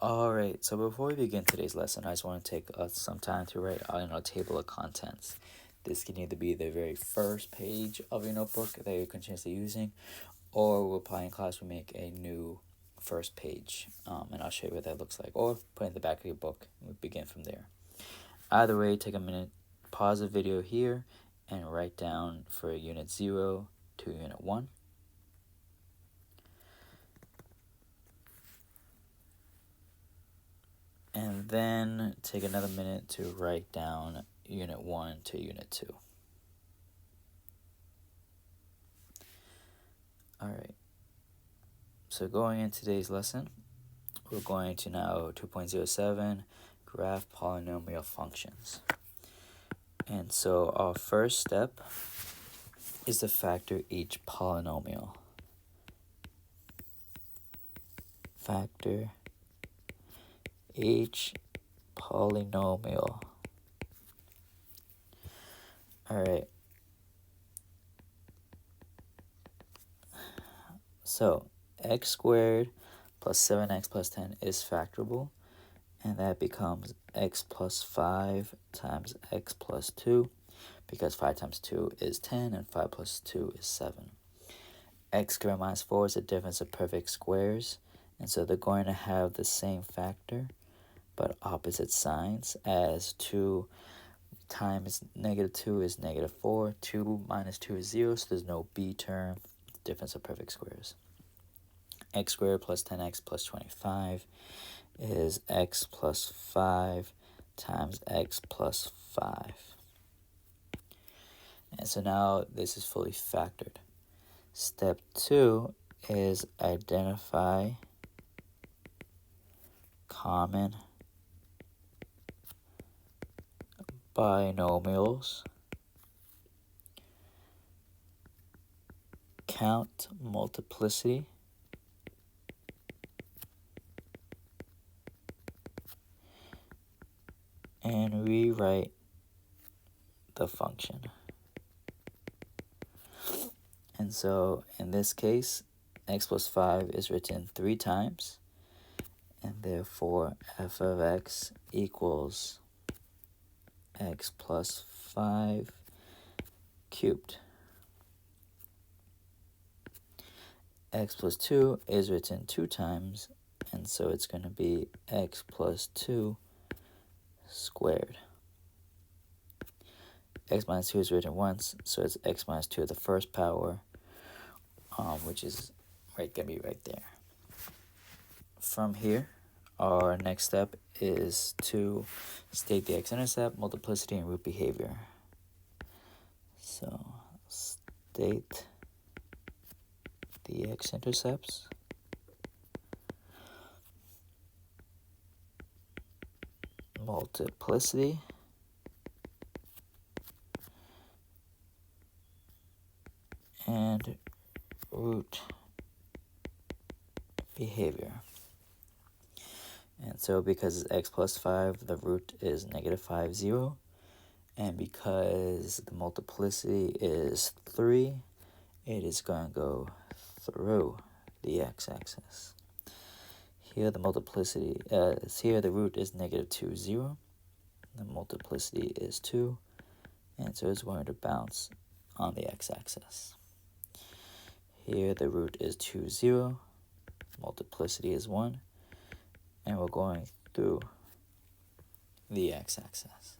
Alright, so before we begin today's lesson, I just want to take some time to write a table of contents. This can either be the very first page of your notebook that you're continuously using, or we'll probably in class we make a new first page, and I'll show you what that looks like, or put it in the back of your book, and we'll begin from there. Either way, take a minute, pause the video here, and write down for Unit 0 to Unit 1. And then take another minute to write down Unit 1 to Unit 2. Alright, so going into today's lesson, we're going to now 2.07, graph polynomial functions. And so our first step is to factor each polynomial. Factor each polynomial. Alright. So x squared plus 7x plus 10 is factorable, and that becomes x plus 5 times x plus 2, because 5 times 2 is 10 and 5 plus 2 is 7. X squared minus 4 is the difference of perfect squares, and so they're going to have the same factor but opposite signs, as 2 times negative 2 is negative 4, 2 minus 2 is 0, so there's no b term, difference of perfect squares. X squared plus 10x plus 25 is x plus 5 times x plus 5. And so now this is fully factored. Step 2 is identify common binomials, count multiplicity, and rewrite the function. And so in this case, x plus 5 is written 3 times, and therefore f of x equals x plus 5 cubed. X plus 2 is written 2 times, and so it's going to be x plus 2 squared. X minus 2 is written once, so it's x minus 2 to the first power, which is going to be right there. From here, our next step is to state the x-intercept, multiplicity, and root behavior. So state the x-intercepts, multiplicity, and root behavior. And so because it's x plus 5, the root is negative 5, 0. And because the multiplicity is 3, it is going to go through the x-axis. Here the multiplicity, here the root is negative 2, 0. The multiplicity is 2, and so it's going to bounce on the x-axis. Here the root is 2, 0. Multiplicity is 1. And we're going through the x-axis.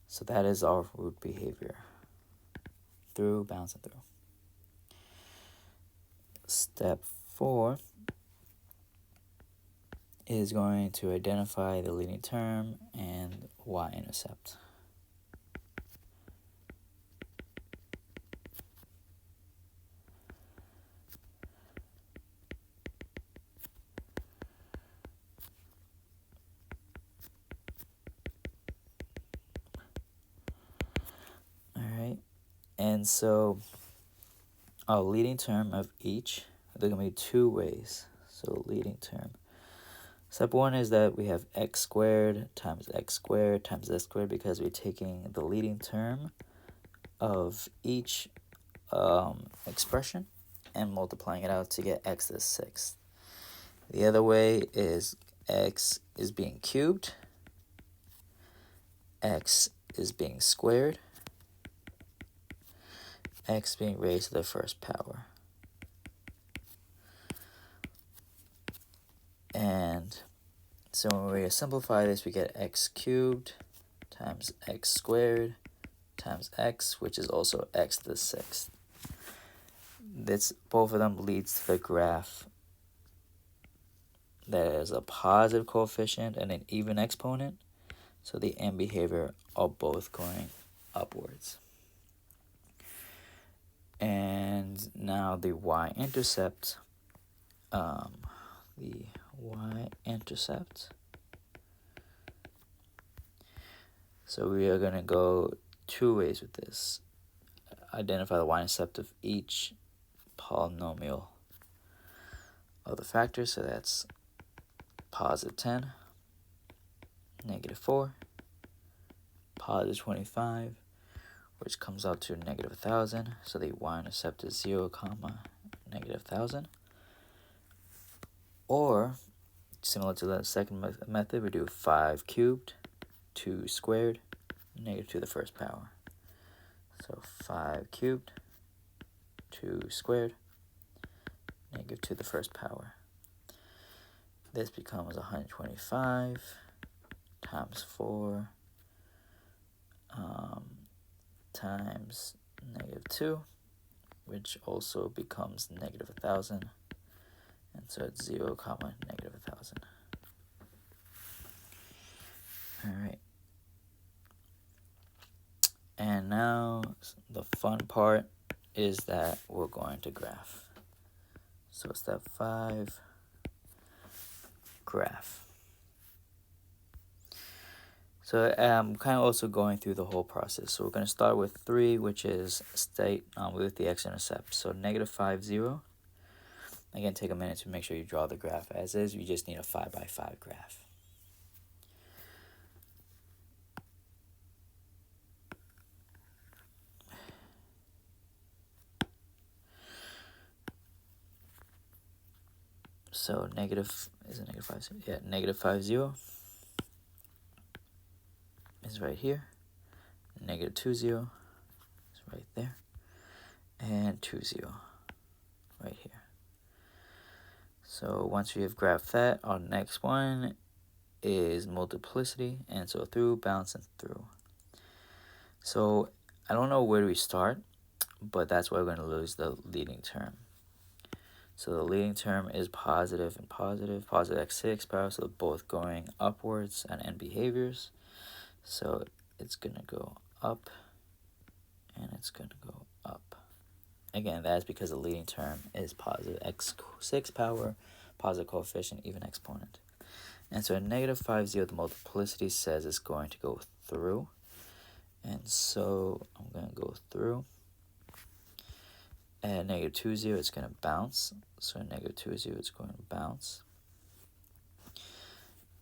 So that is our root behavior. Through, bouncing through. Step 4 is going to identify the leading term and y-intercept. And so our leading term of each, there are going to be 2 ways. So leading term. Step 1 is that we have x squared times x squared times x squared, because we're taking the leading term of each expression and multiplying it out to get x to the 6th. The other way is x is being cubed, x is being squared, x being raised to the first power. And so when we simplify this, we get x cubed times x squared times x, which is also x to the sixth. Both of them leads to the graph that is a positive coefficient and an even exponent. So the end behavior are both going upwards. And now the y-intercept, so we are going to go two ways with this. Identify the y-intercept of each polynomial of the factors. So that's positive 10, negative 4, positive 25, which comes out to negative 1,000. So the y-intercept is 0, negative 1,000. Or, similar to the second method, we do 5 cubed, 2 squared, negative 2 to the first power. So 5 cubed, 2 squared, negative 2 to the first power. This becomes 125 times 4 times negative 2, which also becomes negative 1,000. And so it's 0, negative 1,000. All right. And now the fun part is that we're going to graph. So step 5, graph. So I'm kind of also going through the whole process. So we're going to start with 3, which is state with the x-intercept. So negative 5, 0. Again, take a minute to make sure you draw the graph as is. You just need a 5 by 5 graph. So negative, is it negative 5, 0? Yeah, negative 5, 0 is right here. Negative 2, 0 is right there. And 2, 0 right here. So once we have graphed that, our next one is multiplicity. And so through, bounce, and through. So I don't know where we start, but that's why we're going to lose the leading term. So the leading term is positive and positive, positive x6 power, so they're both going upwards at end behaviors. So it's going to go up, and it's going to go up. Again, that's because the leading term is positive x6 power, positive coefficient, even exponent. And so in negative 5, 0, the multiplicity says it's going to go through. And so I'm going to go through. At negative 2, 0, it's going to bounce. So at negative 2, 0, it's going to bounce.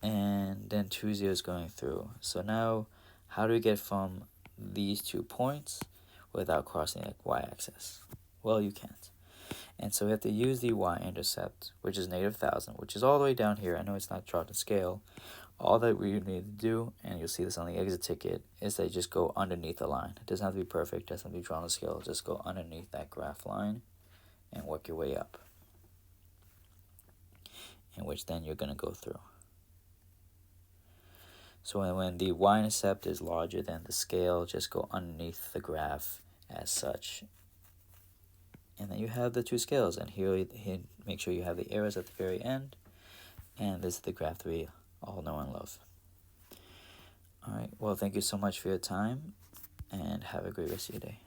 And then 2, 0 is going through. So now, how do we get from these 2 points without crossing the y-axis? Well, you can't. And so we have to use the y-intercept, which is negative 1,000, which is all the way down here. I know it's not drawn to scale. All that we need to do, and you'll see this on the exit ticket, is that you just go underneath the line. It doesn't have to be perfect, it doesn't have to be drawn to scale. Just go underneath that graph line and work your way up, in which then you're going to go through. So when the y-intercept is larger than the scale, just go underneath the graph as such. And then you have the 2 scales, and here make sure you have the arrows at the very end. And this is the graph that we all know and love. All right, well, thank you so much for your time, and have a great rest of your day.